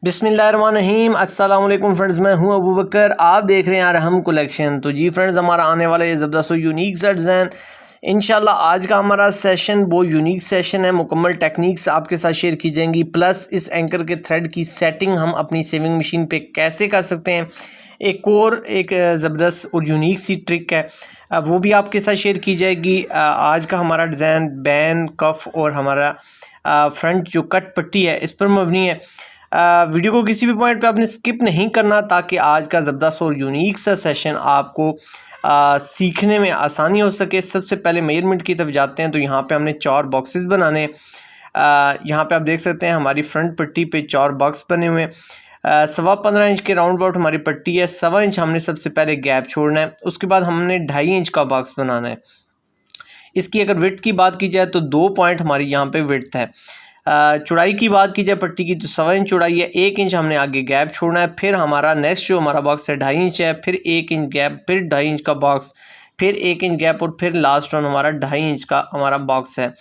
बिस्मिल्लाहिर्रहमानिर्रहीम अस्सलाम वालेकुम फ्रेंड्स, मैं हूं अबू बकर। आप देख रहे हैं अरहम कलेक्शन। तो जी फ्रेंड्स, हमारा आने वाला ये ज़बरदस्त यूनिक सा डिज़ाइन इंशाल्लाह आज का हमारा सेशन वो यूनिक सेशन है। मुकम्मल टेक्निक्स आपके साथ शेयर की जाएंगी, प्लस इस एंकर के थ्रेड की सेटिंग हम अपनी सेविंग मशीन पे कैसे कर सकते हैं। एक ज़बरदस्त और यूनिक सी ट्रिक है, वो भी आपके साथ शेयर की जाएगी। आज का हमारा डिज़ाइन बैन कफ और हमारा फ्रंट जो कट पट्टी है इस पर मबनी है। वीडियो को किसी भी पॉइंट पे आपने स्किप नहीं करना, ताकि आज का ज़बरदस्त और यूनिक सा सेशन आपको सीखने में आसानी हो सके। सबसे पहले मेजरमेंट की तरफ जाते हैं। तो यहाँ पे हमने 4 बॉक्सेस बनाने हैं। यहाँ पे आप देख सकते हैं हमारी फ्रंट पट्टी पे 4 बॉक्स बने हुए हैं। 15.25 इंच के राउंड अबाउट हमारी पट्टी है। 1.25 इंच हमने सबसे पहले गैप छोड़ना है। उसके बाद हमने 2.5 इंच का बॉक्स बनाना है। इसकी अगर विड्थ की बात की जाए तो 2 पॉइंट हमारी यहाँ पे विड्थ है। चौड़ाई की बात की जाए पट्टी की तो 1.25 इंच चौड़ाई है। 1 इंच हमने आगे गैप छोड़ना है। फिर हमारा नेक्स्ट जो हमारा बॉक्स है 2.5 इंच है। फिर 1 इंच गैप, फिर 2.5 इंच का बॉक्स, फिर 1 इंच गैप और फिर लास्ट वन हमारा 2.5 इंच का हमारा बॉक्स है।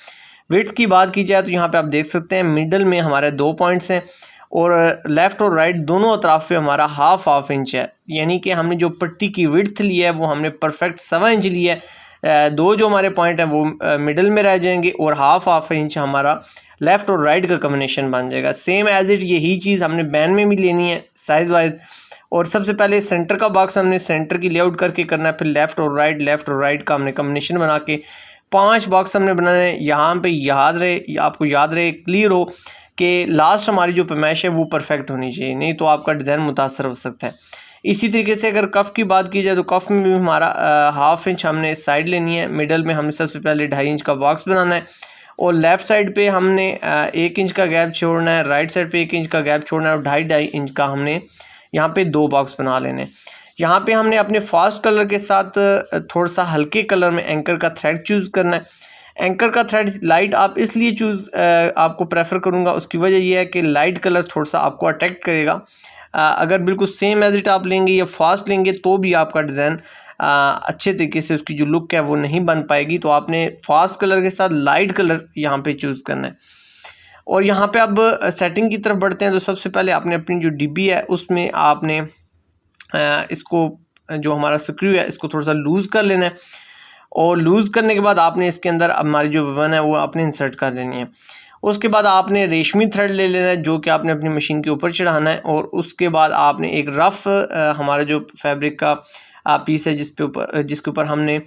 विड्थ की बात की जाए तो यहाँ पे आप देख सकते हैं मिडल में हमारे 2 पॉइंट्स हैं और लेफ़्ट और राइट दोनों अतराफ पे हमारा हाफ इंच है। यानी कि हमने जो पट्टी की विड्थ ली है वो हमने परफेक्ट 1.25 इंच ली है। 2 जो हमारे पॉइंट हैं वो मिडल में रह जाएंगे और हाफ इंच हमारा लेफ़्ट और राइट का कॉम्बिनेशन बन जाएगा। सेम एज इट यही चीज़ हमने बैन में भी लेनी है साइज़ वाइज। और सबसे पहले सेंटर का बॉक्स हमने सेंटर की लेआउट करके करना है। फिर लेफ़्ट और राइट का हमने कॉम्बिनेशन बना के 5 बॉक्स हमने बनाने हैं। यहाँ पे आपको याद रहे क्लियर हो कि लास्ट हमारी जो पैमाइश है वो परफेक्ट होनी चाहिए, नहीं तो आपका डिज़ाइन मुतासर हो सकता है। इसी तरीके से अगर कफ़ की बात की जाए तो कफ़ में भी हमारा हाफ इंच हमने साइड लेनी है। मिडल में हमने सबसे पहले 2.5 इंच का बॉक्स बनाना है और लेफ़्ट साइड पे हमने 1 इंच का गैप छोड़ना है। राइट साइड पे 1 इंच का गैप छोड़ना है और 2.5 इंच का हमने यहाँ पे 2 बॉक्स बना लेने। यहाँ पे हमने अपने फास्ट कलर के साथ थोड़ा सा हल्के कलर में एंकर का थ्रेड चूज़ करना है। एंकर का थ्रेड लाइट आप इसलिए आपको प्रेफर करूँगा, उसकी वजह यह है कि लाइट कलर थोड़ा सा आपको अट्रैक्ट करेगा। अगर बिल्कुल सेम एज इट आप लेंगे या फास्ट लेंगे तो भी आपका डिज़ाइन अच्छे तरीके से उसकी जो लुक है वो नहीं बन पाएगी। तो आपने फास्ट कलर के साथ लाइट कलर यहाँ पे चूज़ करना है। और यहाँ पे अब सेटिंग की तरफ बढ़ते हैं। तो सबसे पहले आपने अपनी जो डिब्बी है उसमें आपने इसको जो हमारा स्क्रू है इसको थोड़ा सा लूज़ कर लेना है और लूज़ करने के बाद आपने इसके अंदर हमारी जो बबन है वो आपने इंसर्ट कर लेनी है। उसके बाद आपने रेशमी थ्रेड ले लेना है जो कि आपने अपनी मशीन के ऊपर चढ़ाना है। और उसके बाद आपने एक रफ़ हमारा जो फैब्रिक का पीस है जिसके ऊपर हमने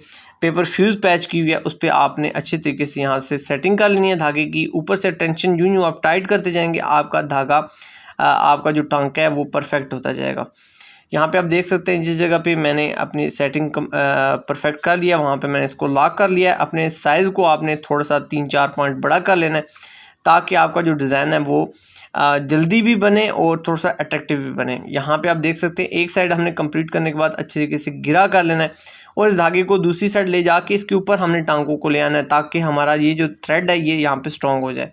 पेपर फ्यूज़ पैच की हुई है उस पर आपने अच्छे तरीके से यहाँ से सेटिंग कर लेनी है धागे की। ऊपर से टेंशन यूँ आप टाइट करते जाएंगे, आपका धागा आपका जो टांका है वो परफेक्ट होता जाएगा। यहाँ पे आप देख सकते हैं जिस जगह पे मैंने अपनी सेटिंग परफेक्ट कर लिया वहाँ पे मैंने इसको लॉक कर लिया है। अपने साइज़ को आपने थोड़ा सा 3-4 पॉइंट बड़ा कर लेना है ताकि आपका जो डिज़ाइन है वो जल्दी भी बने और थोड़ा सा अट्रैक्टिव भी बने। यहाँ पे आप देख सकते हैं एक साइड हमने कंप्लीट करने के बाद अच्छे तरीके से गिरा कर लेना है और इस धागे को दूसरी साइड ले जाके इसके ऊपर हमने टांकों को ले आना है ताकि हमारा ये जो थ्रेड है ये यहाँ पे स्ट्रॉन्ग हो जाए।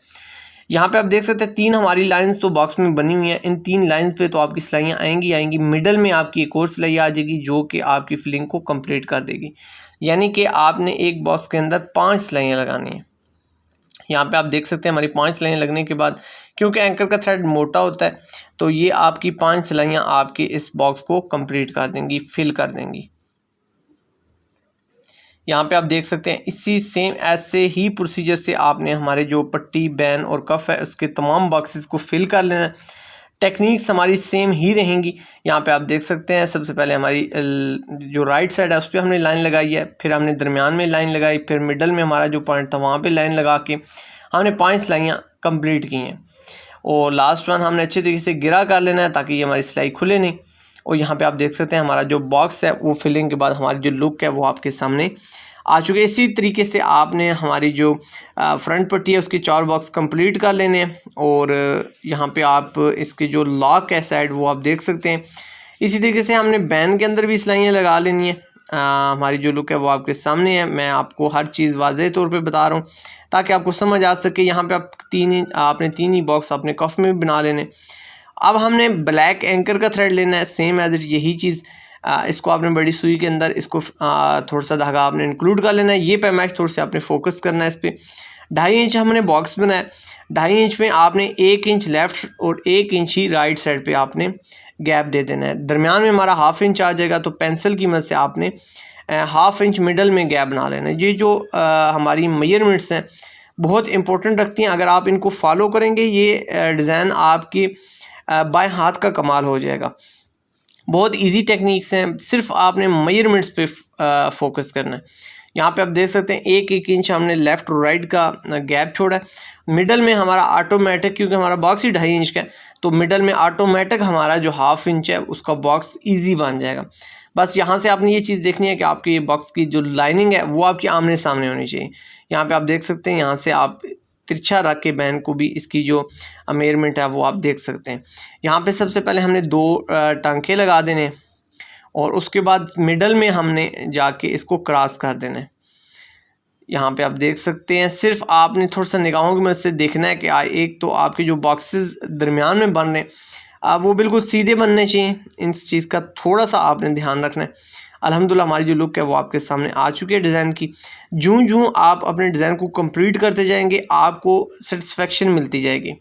यहाँ पे आप देख सकते हैं 3 हमारी लाइंस तो बॉक्स में बनी हुई हैं। इन 3 लाइंस पे तो आपकी सिलाइयाँ आएंगी। मिडल में आपकी एक और सिलाई आ जाएगी जो कि आपकी फिलिंग को कंप्लीट कर देगी। यानी कि आपने एक बॉक्स के अंदर 5 सिलाइयाँ लगानी है। यहाँ पे आप देख सकते हैं हमारी 5 सिलाइयाँ लगने के बाद, क्योंकि एंकर का थ्रेड मोटा होता है तो ये आपकी 5 सिलाइयाँ आपके इस बॉक्स को कंप्लीट कर देंगी, फिल कर देंगी। यहाँ पे आप देख सकते हैं इसी सेम ऐसे ही प्रोसीजर से आपने हमारे जो पट्टी बैन और कफ है उसके तमाम बॉक्सेस को फिल कर लेना है। टेक्निक्स हमारी सेम ही रहेंगी। यहाँ पे आप देख सकते हैं सबसे पहले हमारी जो राइट साइड है उस पर हमने लाइन लगाई है, फिर हमने दरमियान में लाइन लगाई, फिर मिडल में हमारा जो पॉइंट था वहाँ पे लाइन लगा के हमने 5 सिलाइयाँ कंप्लीट की हैं। और लास्ट वन हमने अच्छे तरीके से गिरा कर लेना है ताकि ये हमारी सिलाई खुले नहीं। और यहाँ पे आप देख सकते हैं हमारा जो बॉक्स है वो फिलिंग के बाद हमारी जो लुक है वो आपके सामने आ चुके हैं। इसी तरीके से आपने हमारी जो फ्रंट पट्टी है उसके 4 बॉक्स कंप्लीट कर लेने हैं। और यहाँ पे आप इसके जो लॉक है साइड वो आप देख सकते हैं। इसी तरीके से हमने बैन के अंदर भी सिलाइयाँ लगा लेनी है। हमारी जो लुक है वो आपके सामने है। मैं आपको हर चीज़ वाज़ेह तौर पे बता रहा हूँ ताकि आपको समझ आ सके। यहाँ पे आपने 3 ही बॉक्स अपने कफ में भी बना लेने। अब हमने ब्लैक एंकर का थ्रेड लेना है, सेम एज इट यही चीज़ इसको आपने बड़ी सुई के अंदर इसको थोड़ा सा धागा आपने इंक्लूड कर लेना है। ये पैमाइश थोड़ा सा आपने फोकस करना है इस पर। 2.5 इंच हमने बॉक्स बनाया, 2.5 इंच में आपने 1 इंच लेफ़्ट और 1 इंच ही राइट साइड पे आपने गैप दे देना है। दरमियान में हमारा 1/2 इंच आ जाएगा, तो पेंसिल की मदद से आपने 1/2 इंच मिडल में गैप बना लेना है। ये जो हमारी मेजरमेंट्स हैं बहुत इंपॉर्टेंट रखती हैं, अगर आप इनको फॉलो करेंगे ये डिज़ाइन आपकी बाएं हाथ का कमाल हो जाएगा। बहुत इजी टेक्निक्स हैं, सिर्फ आपने मेजरमेंट्स पे फोकस करना है। यहाँ पे आप देख सकते हैं 1 इंच हमने लेफ़्ट और राइट का गैप छोड़ा है। मिडल में हमारा ऑटोमेटिक, क्योंकि हमारा बॉक्स ही 2.5 इंच का है, तो मिडल में ऑटोमेटिक हमारा जो 1/2 इंच है उसका बॉक्स इजी बन जाएगा। बस यहाँ से आपने ये चीज़ देखनी है कि आपके ये बॉक्स की जो लाइनिंग है वो आपके आमने सामने होनी चाहिए। यहाँ पे आप देख सकते हैं, यहाँ से आप तिरछा रख के बैन को भी इसकी जो मेजरमेंट है वो आप देख सकते हैं। यहाँ पे सबसे पहले हमने 2 टांके लगा देने हैं और उसके बाद मिडल में हमने जाके इसको क्रॉस कर देना है। यहाँ पे आप देख सकते हैं, सिर्फ आपने थोड़ा सा निगाहों की मदद से देखना है कि एक तो आपके जो बॉक्सेस दरमियान में बन रहे हैं वो बिल्कुल सीधे बनने चाहिए। इन चीज़ का थोड़ा सा आपने ध्यान रखना है। अल्हम्दुलिल्लाह हमारी जो लुक है वो आपके सामने आ चुकी है डिज़ाइन की। जूँ आप अपने डिज़ाइन को कंप्लीट करते जाएंगे आपको सेटिस्फेक्शन मिलती जाएगी,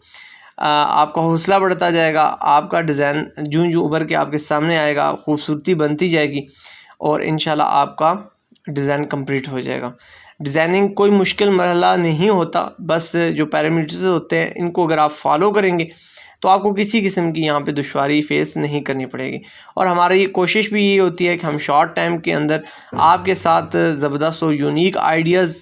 आपका हौसला बढ़ता जाएगा, आपका डिज़ाइन जूँ उभर के आपके सामने आएगा, खूबसूरती बनती जाएगी और इंशाल्लाह आपका डिज़ाइन कंप्लीट हो जाएगा। डिज़ाइनिंग कोई मुश्किल मरहला नहीं होता, बस जो पैरामीटर्स होते हैं इनको अगर आप फॉलो करेंगे तो आपको किसी किस्म की यहाँ पे दुश्वारी फेस नहीं करनी पड़ेगी। और हमारी ये कोशिश भी ये होती है कि हम शॉर्ट टाइम के अंदर आपके साथ ज़बरदस्त और unique ideas,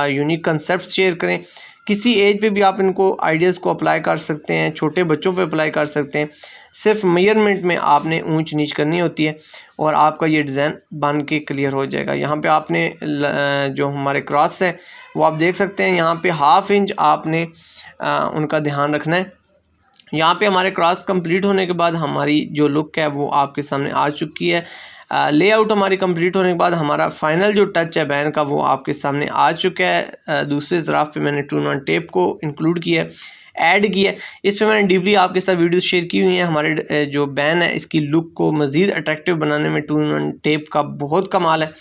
unique concept share करें। किसी एज पे भी आप इनको आइडियाज़ को अप्लाई कर सकते हैं, छोटे बच्चों पे अप्लाई कर सकते हैं। सिर्फ मेजरमेंट में आपने ऊंच नीच करनी होती है और आपका ये डिज़ाइन बन के क्लियर हो जाएगा। यहाँ पे आपने जो हमारे क्रॉस है वो आप देख सकते हैं, यहाँ पे 1/2 इंच आपने उनका ध्यान रखना है। यहाँ पे हमारे क्रॉस कंप्लीट होने के बाद हमारी जो लुक है वो आपके सामने आ चुकी है। लेआउट हमारी कंप्लीट होने के बाद हमारा फाइनल जो टच है बैन का वो आपके सामने आ चुका है। दूसरी तरफ पे मैंने 2-in-1 टेप को इंक्लूड किया है, ऐड किया है। इस पे मैंने डीपली आपके साथ वीडियोस शेयर की हुई हैं। हमारे जो बैन है इसकी लुक को मज़ीद अट्रैक्टिव बनाने में 2-in-1 टेप का बहुत कमाल है।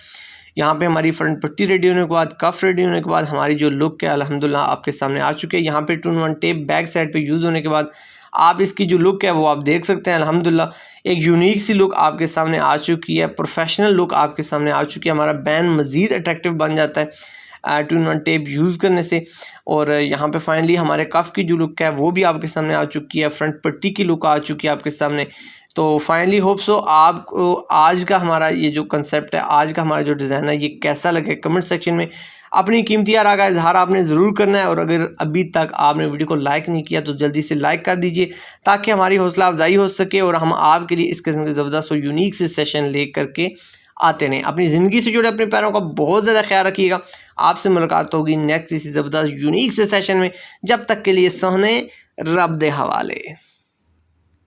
यहाँ पे हमारी फ्रंट पट्टी रेडी होने के बाद, कफ रेडी होने के बाद हमारी जो लुक है अल्हम्दुलिल्लाह आपके सामने आ चुकी है। यहाँ पे 2-in-1 टेप बैक साइड पे यूज़ होने के बाद आप इसकी जो लुक है वो आप देख सकते हैं। अल्हम्दुलिल्लाह एक यूनिक सी लुक आपके सामने आ चुकी है, प्रोफेशनल लुक आपके सामने आ चुकी है। हमारा बैन मज़ीद अट्रैक्टिव बन जाता है 2-in-1 टेप यूज़ करने से। और यहाँ पे फाइनली हमारे कफ़ की जो लुक है वो भी आपके सामने आ चुकी है, फ्रंट पट्टी की लुक आ चुकी है आपके सामने। तो फाइनली होप सो आपको आज का हमारा ये जो कंसेप्ट है, आज का हमारा जो डिज़ाइन है ये कैसा लगे कमेंट सेक्शन में अपनी कीमती आरा का इजहार आपने ज़रूर करना है। और अगर अभी तक आपने वीडियो को लाइक नहीं किया तो जल्दी से लाइक कर दीजिए ताकि हमारी हौसला अफजाई हो सके और हम आपके लिए इस किस्म के ज़बरदस्त और यूनिक से सेशन ले करके आते रहें। अपनी ज़िंदगी से जुड़े अपने पैरों का बहुत ज़्यादा ख्याल रखिएगा। आपसे मुलाकात होगी नेक्स्ट इसी ज़बरदस्त यूनिक से सेशन में। जब तक के लिए सोहने रब दे हवाले।